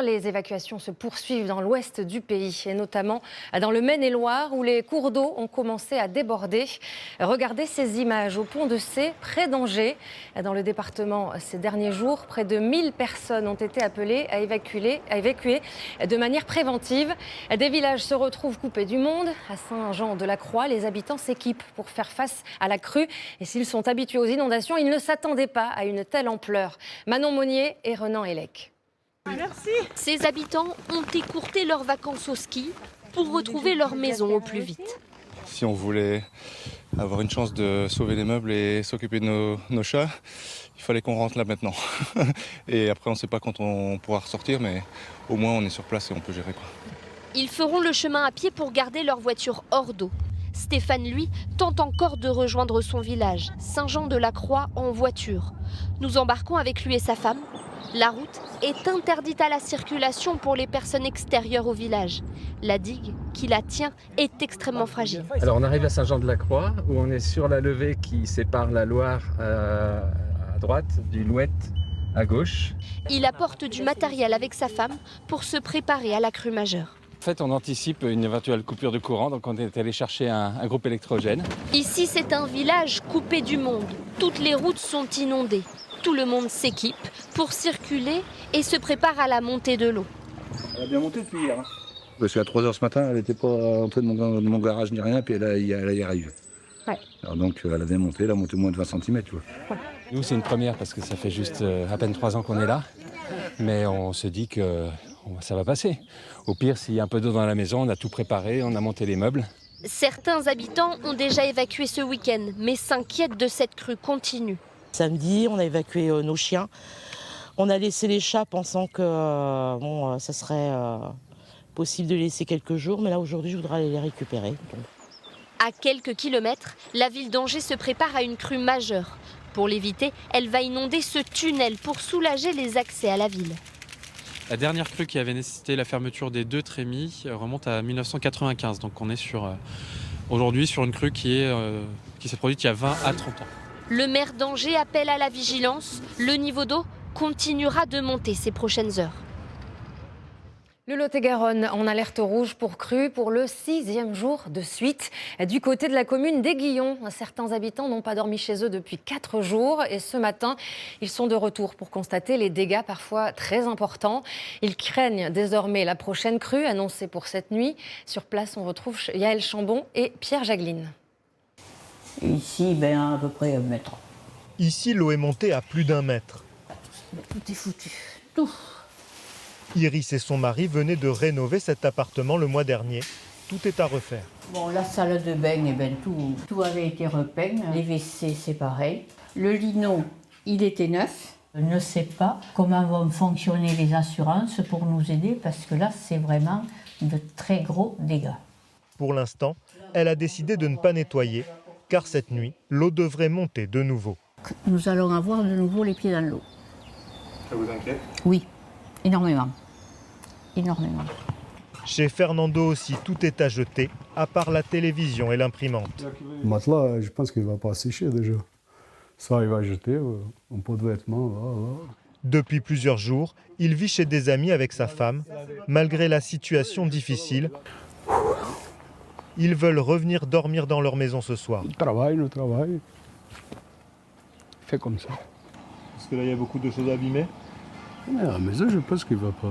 Les évacuations se poursuivent dans l'ouest du pays et notamment dans le Maine-et-Loire où les cours d'eau ont commencé à déborder. Regardez ces images au pont de Cé, près d'Angers. Dans le département, ces derniers jours, près de 1000 personnes ont été appelées à évacuer de manière préventive. Des villages se retrouvent coupés du monde. À Saint-Jean-de-la-Croix, les habitants s'équipent pour faire face à la crue. Et s'ils sont habitués aux inondations, ils ne s'attendaient pas à une telle ampleur. Manon Monnier et Renan Hélec. Merci. Ces habitants ont écourté leurs vacances au ski pour retrouver leur maison au plus vite. Si on voulait avoir une chance de sauver les meubles et s'occuper de nos chats, il fallait qu'on rentre là maintenant. Et après, on ne sait pas quand on pourra ressortir, mais au moins on est sur place et on peut gérer, quoi. Ils feront le chemin à pied pour garder leur voiture hors d'eau. Stéphane, lui, tente encore de rejoindre son village, Saint-Jean-de-la-Croix, en voiture. Nous embarquons avec lui et sa femme. La route est interdite à la circulation pour les personnes extérieures au village. La digue qui la tient est extrêmement fragile. Alors on arrive à Saint-Jean-de-la-Croix où on est sur la levée qui sépare la Loire à droite du Louette à gauche. Il apporte du matériel avec sa femme pour se préparer à la crue majeure. En fait, on anticipe une éventuelle coupure de courant, donc on est allé chercher un groupe électrogène. Ici, c'est un village coupé du monde. Toutes les routes sont inondées. Tout le monde s'équipe pour circuler et se prépare à la montée de l'eau. Elle a bien monté depuis hier. Parce qu'à 3h ce matin, elle n'était pas entrée de mon garage ni rien, puis elle y arrive. Ouais. Alors donc elle a bien monté, elle a monté moins de 20 cm. Tu vois. Nous, c'est une première parce que ça fait juste à peine 3 ans qu'on est là. Mais on se dit que ça va passer. Au pire, s'il y a un peu d'eau dans la maison, on a tout préparé, on a monté les meubles. Certains habitants ont déjà évacué ce week-end, mais s'inquiètent de cette crue continue. Samedi, on a évacué nos chiens. On a laissé les chats pensant que ça serait possible de les laisser quelques jours. Mais là, aujourd'hui, je voudrais aller les récupérer. À quelques kilomètres, la ville d'Angers se prépare à une crue majeure. Pour l'éviter, elle va inonder ce tunnel pour soulager les accès à la ville. La dernière crue qui avait nécessité la fermeture des 2 trémies remonte à 1995. Donc on est aujourd'hui sur une crue qui s'est produite il y a 20 à 30 ans. Le maire d'Angers appelle à la vigilance. Le niveau d'eau continuera de monter ces prochaines heures. Le Lot-et-Garonne en alerte rouge pour crue pour le 6e jour de suite. Du côté de la commune d'Aiguillon, certains habitants n'ont pas dormi chez eux depuis 4 jours. Et ce matin, ils sont de retour pour constater les dégâts parfois très importants. Ils craignent désormais la prochaine crue annoncée pour cette nuit. Sur place, on retrouve Yaël Chambon et Pierre Jagline. Ici, à peu près 1 mètre. Ici, l'eau est montée à plus d'1 mètre. Tout est foutu, tout. Iris et son mari venaient de rénover cet appartement le mois dernier. Tout est à refaire. Bon, la salle de bain, tout avait été repeint. Les WC, c'est pareil. Le lino, il était neuf. Je ne sais pas comment vont fonctionner les assurances pour nous aider parce que là, c'est vraiment de très gros dégâts. Pour l'instant, elle a décidé de ne pas nettoyer, car cette nuit, l'eau devrait monter de nouveau. Nous allons avoir de nouveau les pieds dans l'eau. Ça vous inquiète? Oui, énormément. Énormément. Chez Fernando aussi, tout est à jeter, à part la télévision et l'imprimante. Le matelas, je pense qu'il ne va pas sécher déjà. Ça, il va jeter, un pot de vêtements, là. Depuis plusieurs jours, il vit chez des amis avec sa femme. Malgré la situation difficile, ils veulent revenir dormir dans leur maison ce soir. Le travail. Fait comme ça. Parce que là, il y a beaucoup de choses abîmées. Mais à la maison, je pense qu'il va pas...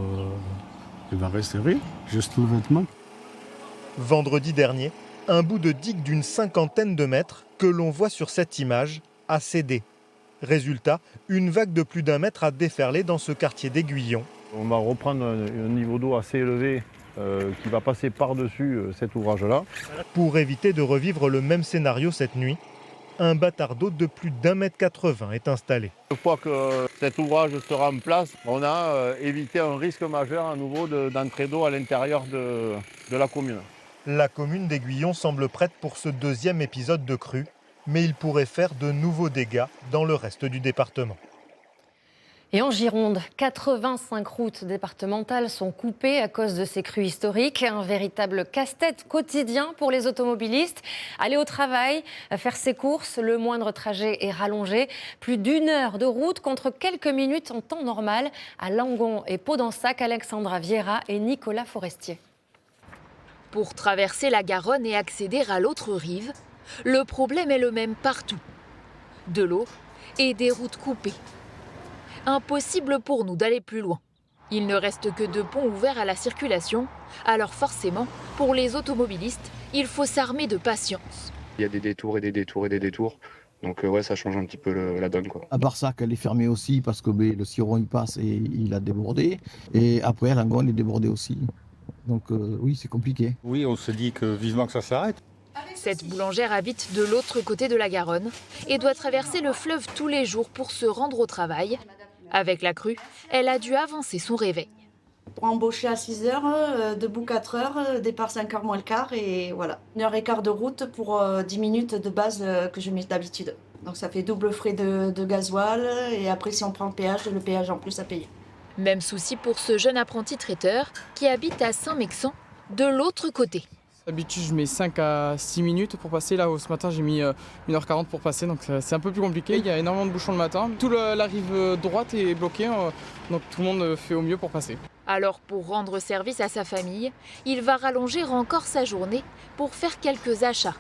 Il va rester rien, juste le vêtement. Vendredi dernier, un bout de digue d'une 50aine de mètres que l'on voit sur cette image a cédé. Résultat, une vague de plus d'1 mètre a déferlé dans ce quartier d'Aiguillon. On va reprendre un niveau d'eau assez élevé qui va passer par-dessus cet ouvrage-là. Pour éviter de revivre le même scénario cette nuit, un bâtard d'eau de plus d'1,80 m est installé. Une fois que cet ouvrage sera en place, on a évité un risque majeur à nouveau d'entrée d'eau à l'intérieur de la commune. La commune d'Aiguillon semble prête pour ce 2e épisode de crue, mais il pourrait faire de nouveaux dégâts dans le reste du département. Et en Gironde, 85 routes départementales sont coupées à cause de ces crues historiques. Un véritable casse-tête quotidien pour les automobilistes. Aller au travail, faire ses courses, le moindre trajet est rallongé. Plus d'1 heure de route contre quelques minutes en temps normal à Langon et Pau-d'Ensac, Alexandra Vieira et Nicolas Forestier. Pour traverser la Garonne et accéder à l'autre rive, le problème est le même partout. De l'eau et des routes coupées. Impossible pour nous d'aller plus loin. Il ne reste que 2 ponts ouverts à la circulation, alors forcément, pour les automobilistes, il faut s'armer de patience. Il y a des détours et des détours et des détours, donc ouais, ça change un petit peu la donne, quoi. À Barsac, elle est fermée aussi parce que le Ciron il passe et il a débordé. Et après, Langon il est débordé aussi. Donc oui, c'est compliqué. Oui, on se dit que vivement que ça s'arrête. Cette boulangère habite de l'autre côté de la Garonne et doit traverser le fleuve tous les jours pour se rendre au travail. Avec la crue, elle a dû avancer son réveil. Pour embaucher à 6h, debout 4h, départ 5h moins le quart et voilà. 1h15 de route pour 10 minutes de base que je mets d'habitude. Donc ça fait double frais de gasoil et après si on prend le péage en plus à payer. Même souci pour ce jeune apprenti traiteur qui habite à Saint-Mexan, de l'autre côté. D'habitude, je mets 5 à 6 minutes pour passer. Là, ce matin, j'ai mis 1h40 pour passer, donc c'est un peu plus compliqué. Il y a énormément de bouchons le matin. Toute la rive droite est bloquée, donc tout le monde fait au mieux pour passer. Alors, pour rendre service à sa famille, il va rallonger encore sa journée pour faire quelques achats.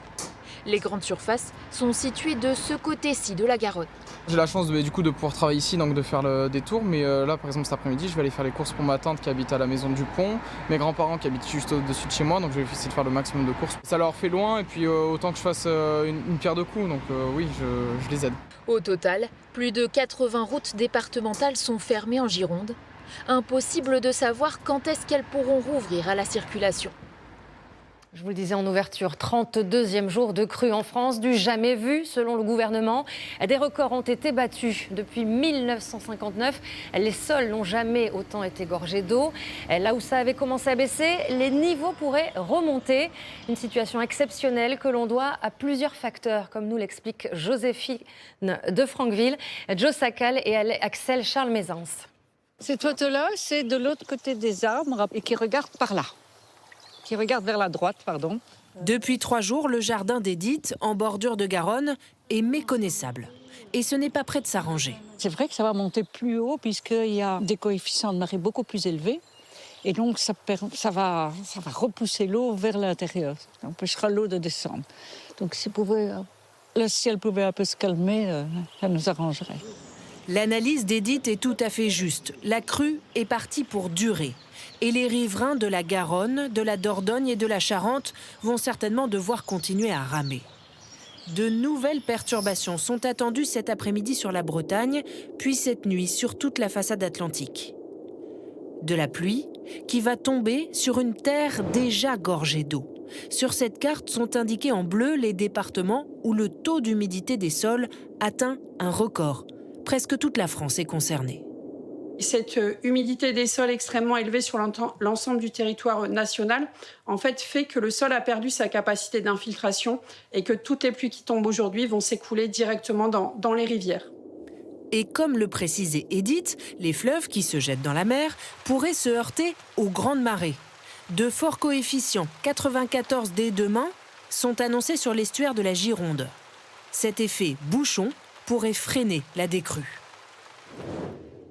Les grandes surfaces sont situées de ce côté-ci de la Garonne. J'ai la chance de pouvoir travailler ici, donc de faire le détour. Mais là, par exemple, cet après-midi, je vais aller faire les courses pour ma tante qui habite à la maison du Pont, mes grands-parents qui habitent juste au-dessus de chez moi, donc je vais essayer de faire le maximum de courses. Ça leur fait loin et puis autant que je fasse une pierre deux coups, donc oui, je les aide. Au total, plus de 80 routes départementales sont fermées en Gironde. Impossible de savoir quand est-ce qu'elles pourront rouvrir à la circulation. Je vous le disais en ouverture, 32e jour de crue en France, du jamais vu selon le gouvernement. Des records ont été battus depuis 1959. Les sols n'ont jamais autant été gorgés d'eau. Là où ça avait commencé à baisser, les niveaux pourraient remonter. Une situation exceptionnelle que l'on doit à plusieurs facteurs, comme nous l'explique Joséphine de Franqueville, Joe Sacal et Axel Charles-Mézens. Cette photo-là, c'est de l'autre côté des arbres et qui regarde par là. Qui regarde vers la droite, pardon. Depuis 3 jours, le jardin d'Edith, en bordure de Garonne, est méconnaissable. Et ce n'est pas près de s'arranger. C'est vrai que ça va monter plus haut puisqu'il y a des coefficients de marée beaucoup plus élevés. Et donc ça va repousser l'eau vers l'intérieur. Ça empêchera l'eau de descendre. Donc si le ciel pouvait un peu se calmer, ça nous arrangerait. L'analyse d'Edith est tout à fait juste. La crue est partie pour durer. Et les riverains de la Garonne, de la Dordogne et de la Charente vont certainement devoir continuer à ramer. De nouvelles perturbations sont attendues cet après-midi sur la Bretagne, puis cette nuit sur toute la façade atlantique. De la pluie qui va tomber sur une terre déjà gorgée d'eau. Sur cette carte sont indiqués en bleu les départements où le taux d'humidité des sols atteint un record. Presque toute la France est concernée. Cette humidité des sols extrêmement élevée sur l'ensemble du territoire national, en fait, fait que le sol a perdu sa capacité d'infiltration et que toutes les pluies qui tombent aujourd'hui vont s'écouler directement dans les rivières. Et comme le précisait Edith, les fleuves qui se jettent dans la mer pourraient se heurter aux grandes marées. De forts coefficients 94 dès demain sont annoncés sur l'estuaire de la Gironde. Cet effet bouchon pourrait freiner la décrue.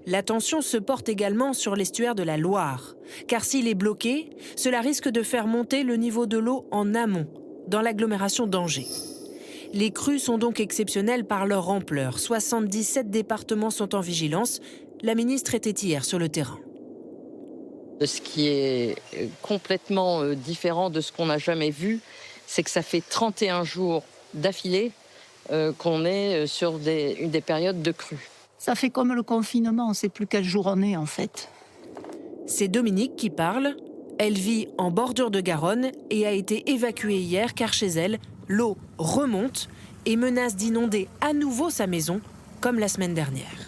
L'attention se porte également sur l'estuaire de la Loire, car s'il est bloqué, cela risque de faire monter le niveau de l'eau en amont, dans l'agglomération d'Angers. Les crues sont donc exceptionnelles par leur ampleur. 77 départements sont en vigilance. La ministre était hier sur le terrain. Ce qui est complètement différent de ce qu'on n'a jamais vu, c'est que ça fait 31 jours d'affilée qu'on est sur des périodes de crue. Ça fait comme le confinement, on ne sait plus quel jour on est en fait. C'est Dominique qui parle. Elle vit en bordure de Garonne et a été évacuée hier car chez elle, l'eau remonte et menace d'inonder à nouveau sa maison comme la semaine dernière.